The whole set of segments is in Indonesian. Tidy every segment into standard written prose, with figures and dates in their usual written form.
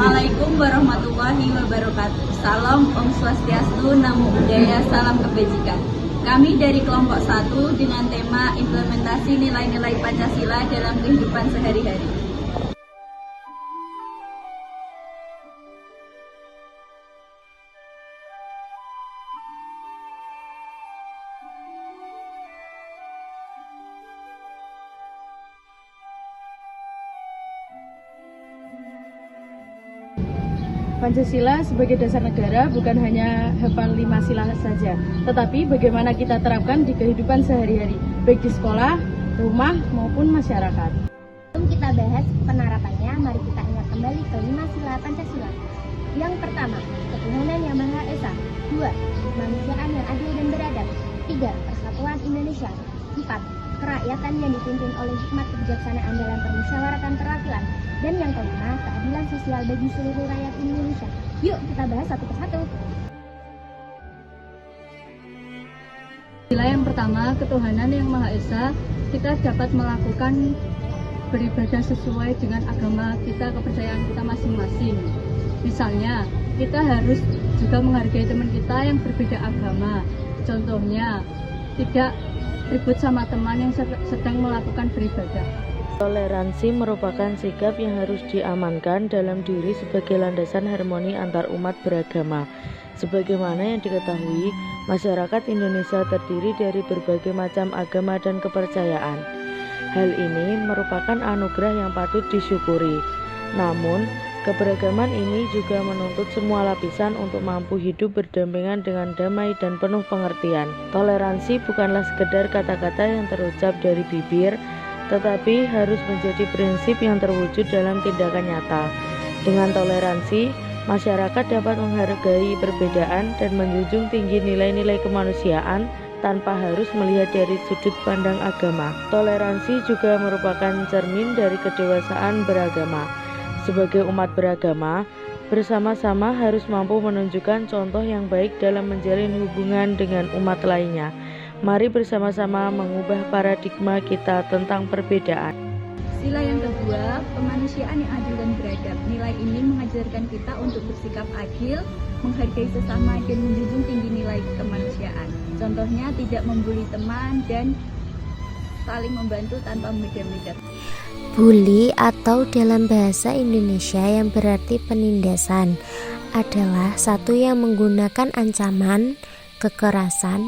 Assalamualaikum warahmatullahi wabarakatuh. Salam Om Swastiastu, Namo Buddhaya, salam kebajikan. Kami dari kelompok 1 dengan tema implementasi nilai-nilai Pancasila dalam kehidupan sehari-hari. Pancasila sebagai dasar negara bukan hanya hafal 5 sila saja, tetapi bagaimana kita terapkan di kehidupan sehari-hari, baik di sekolah, rumah, maupun masyarakat. Sebelum kita bahas penerapannya, mari kita ingat kembali ke 5 sila Pancasila. Yang pertama, ketuhanan yang Maha Esa. 2. Kemanusiaan yang adil dan beradab. 3. Persatuan Indonesia. 4. Kerakyatan yang dipimpin oleh hikmat kebijaksanaan dalam permusyawaratan perwakilan. Dan yang kelima, keadilan sosial bagi seluruh rakyat Indonesia. Yuk kita bahas satu persatu. Sila yang pertama, ketuhanan yang Maha Esa. Kita dapat melakukan beribadah sesuai dengan agama kita, kepercayaan kita masing-masing. Misalnya, kita harus juga menghargai teman kita yang berbeda agama. Contohnya, tidak ribut sama teman yang sedang melakukan beribadah. Toleransi merupakan sikap yang harus diamankan dalam diri sebagai landasan harmoni antar umat beragama. Sebagaimana yang diketahui, masyarakat Indonesia terdiri dari berbagai macam agama dan kepercayaan. Hal ini merupakan anugerah yang patut disyukuri. Namun, keberagaman ini juga menuntut semua lapisan untuk mampu hidup berdampingan dengan damai dan penuh pengertian. Toleransi bukanlah sekedar kata-kata yang terucap dari bibir, tetapi harus menjadi prinsip yang terwujud dalam tindakan nyata. Dengan toleransi, masyarakat dapat menghargai perbedaan dan menjunjung tinggi nilai-nilai kemanusiaan tanpa harus melihat dari sudut pandang agama. Toleransi juga merupakan cermin dari kedewasaan beragama. Sebagai umat beragama, bersama-sama harus mampu menunjukkan contoh yang baik dalam menjalin hubungan dengan umat lainnya. Mari bersama-sama mengubah paradigma kita tentang perbedaan. Sila yang kedua, kemanusiaan yang adil dan beradab. Nilai ini mengajarkan kita untuk bersikap adil, menghargai sesama, dan menjunjung tinggi nilai kemanusiaan. Contohnya, tidak membuli teman dan saling membantu tanpa membeda-beda. Bully atau dalam bahasa Indonesia yang berarti penindasan adalah satu yang menggunakan ancaman, kekerasan,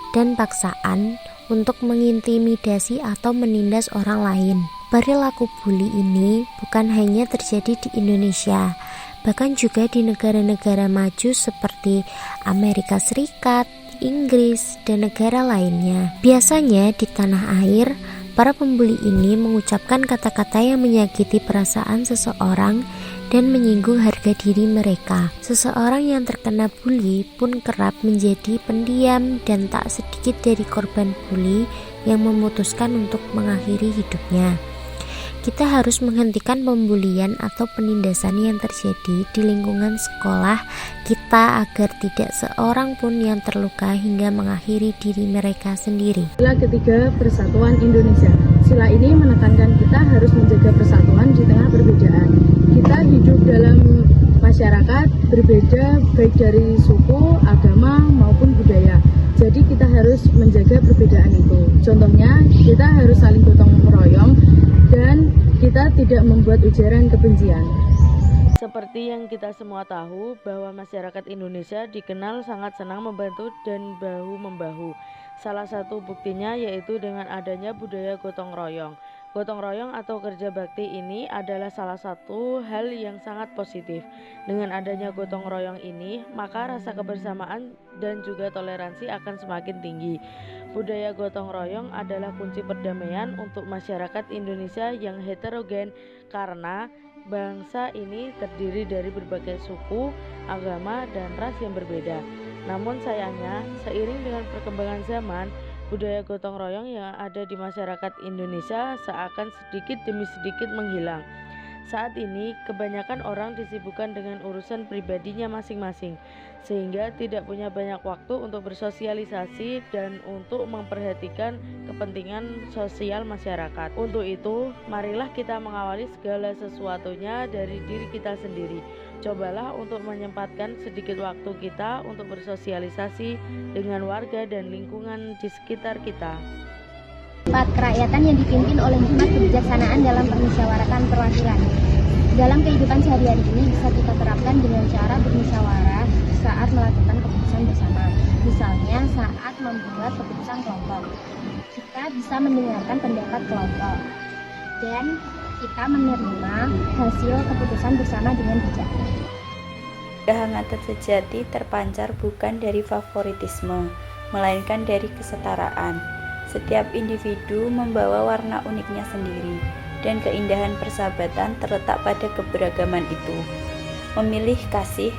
dan paksaan untuk mengintimidasi atau menindas orang lain. Perilaku bully ini bukan hanya terjadi di Indonesia, bahkan juga di negara-negara maju seperti Amerika Serikat, Inggris, dan negara lainnya. Biasanya di tanah air, para pembuli ini mengucapkan kata-kata yang menyakiti perasaan seseorang dan menyinggung harga diri mereka. Seseorang yang terkena bully pun kerap menjadi pendiam dan tak sedikit dari korban bully yang memutuskan untuk mengakhiri hidupnya. Kita harus menghentikan pembulian atau penindasan yang terjadi di lingkungan sekolah kita agar tidak seorang pun yang terluka hingga mengakhiri diri mereka sendiri. Sila ketiga, persatuan Indonesia. Sila ini menekankan kita harus menjaga persatuan di tengah perbedaan. Kita hidup dalam masyarakat berbeda baik dari suku, agama maupun budaya. Jadi kita harus menjaga perbedaan itu. Contohnya, kita harus saling gotong royong dan kita tidak membuat ujaran kebencian. Seperti yang kita semua tahu bahwa masyarakat Indonesia dikenal sangat senang membantu dan bahu-membahu. Salah satu buktinya yaitu dengan adanya budaya gotong royong. Gotong royong atau kerja bakti ini adalah salah satu hal yang sangat positif. Dengan adanya gotong royong ini, maka rasa kebersamaan dan juga toleransi akan semakin tinggi. Budaya gotong royong adalah kunci perdamaian untuk masyarakat Indonesia yang heterogen karena bangsa ini terdiri dari berbagai suku, agama, dan ras yang berbeda. Namun sayangnya, seiring dengan perkembangan zaman, budaya gotong royong yang ada di masyarakat Indonesia seakan sedikit demi sedikit menghilang. Saat ini, kebanyakan orang disibukkan dengan urusan pribadinya masing-masing, sehingga tidak punya banyak waktu untuk bersosialisasi dan untuk memperhatikan kepentingan sosial masyarakat. Untuk itu, marilah kita mengawali segala sesuatunya dari diri kita sendiri. Cobalah untuk menyempatkan sedikit waktu kita untuk bersosialisasi dengan warga dan lingkungan di sekitar kita. 4. Kerakyatan yang dipimpin oleh hikmat kebijaksanaan dalam permusyawaratan perwakilan. Dalam kehidupan sehari-hari ini bisa kita terapkan dengan cara bermusyawarah saat melakukan keputusan bersama. Misalnya saat membuat keputusan kelompok, kita bisa mendengarkan pendapat kelompok dan kita menerima hasil keputusan bersama dengan bijak. Kehangatan sejati terpancar bukan dari favoritisme, melainkan dari kesetaraan. Setiap individu membawa warna uniknya sendiri, dan keindahan persahabatan terletak pada keberagaman itu. Memilih kasih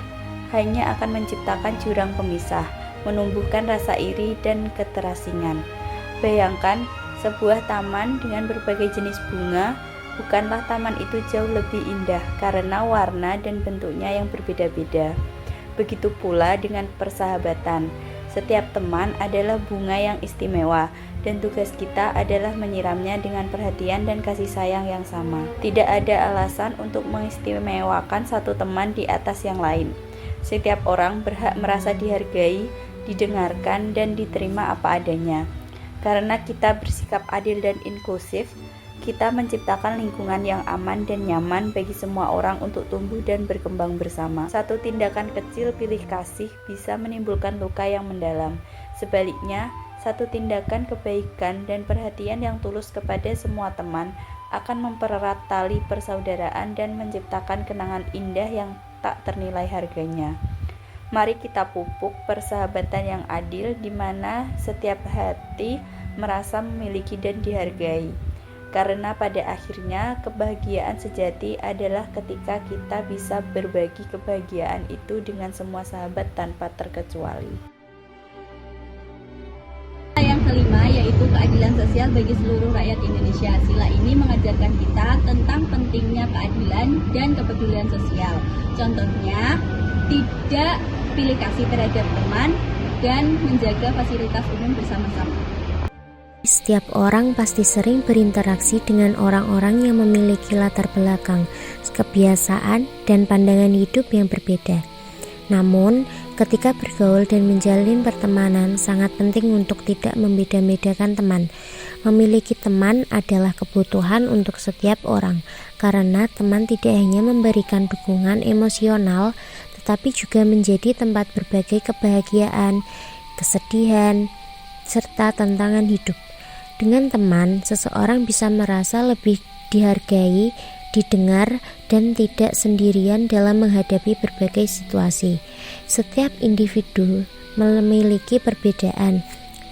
hanya akan menciptakan jurang pemisah, menumbuhkan rasa iri dan keterasingan. Bayangkan sebuah taman dengan berbagai jenis bunga. Bukanlah taman itu jauh lebih indah karena warna dan bentuknya yang berbeda-beda. Begitu pula dengan persahabatan. Setiap teman adalah bunga yang istimewa dan tugas kita adalah menyiramnya dengan perhatian dan kasih sayang yang sama. Tidak ada alasan untuk mengistimewakan satu teman di atas yang lain. Setiap orang berhak merasa dihargai, didengarkan, dan diterima apa adanya. Karena kita bersikap adil dan inklusif, kita menciptakan lingkungan yang aman dan nyaman bagi semua orang untuk tumbuh dan berkembang bersama. Satu tindakan kecil pilih kasih bisa menimbulkan luka yang mendalam. Sebaliknya, satu tindakan kebaikan dan perhatian yang tulus kepada semua teman akan mempererat tali persaudaraan dan menciptakan kenangan indah yang tak ternilai harganya. Mari kita pupuk persahabatan yang adil di mana setiap hati merasa memiliki dan dihargai. Karena pada akhirnya kebahagiaan sejati adalah ketika kita bisa berbagi kebahagiaan itu dengan semua sahabat tanpa terkecuali. Yang kelima yaitu keadilan sosial bagi seluruh rakyat Indonesia. Sila ini mengajarkan kita tentang pentingnya keadilan dan kepedulian sosial. Contohnya, tidak pilih kasih terhadap teman dan menjaga fasilitas umum bersama-sama. Setiap orang pasti sering berinteraksi dengan orang-orang yang memiliki latar belakang, kebiasaan, dan pandangan hidup yang berbeda. Namun, ketika bergaul dan menjalin pertemanan, sangat penting untuk tidak membeda-bedakan teman. Memiliki teman adalah kebutuhan untuk setiap orang, karena teman tidak hanya memberikan dukungan emosional, tetapi juga menjadi tempat berbagai kebahagiaan, kesedihan, serta tantangan hidup. Dengan teman, seseorang bisa merasa lebih dihargai, didengar, dan tidak sendirian dalam menghadapi berbagai situasi. Setiap individu memiliki perbedaan,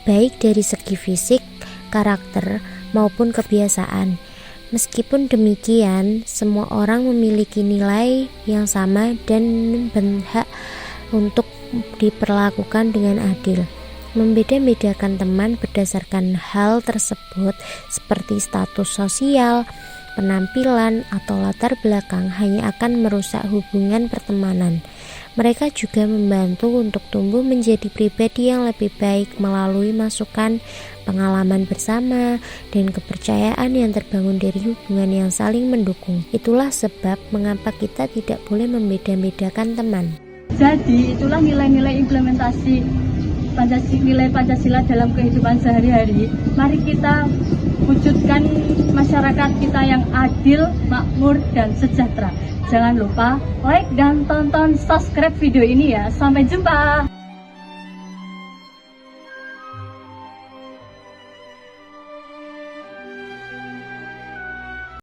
baik dari segi fisik, karakter, maupun kebiasaan. Meskipun demikian, semua orang memiliki nilai yang sama dan berhak untuk diperlakukan dengan adil. Membeda-bedakan teman berdasarkan hal tersebut seperti status sosial, penampilan, atau latar belakang hanya akan merusak hubungan pertemanan. Mereka juga membantu untuk tumbuh menjadi pribadi yang lebih baik melalui masukan, pengalaman bersama, dan kepercayaan yang terbangun dari hubungan yang saling mendukung. Itulah sebab mengapa kita tidak boleh membeda-bedakan teman. Jadi itulah nilai-nilai implementasi nilai Pancasila dalam kehidupan sehari-hari. Mari kita wujudkan masyarakat kita yang adil, makmur, dan sejahtera. Jangan lupa like dan tonton subscribe video ini ya. Sampai jumpa.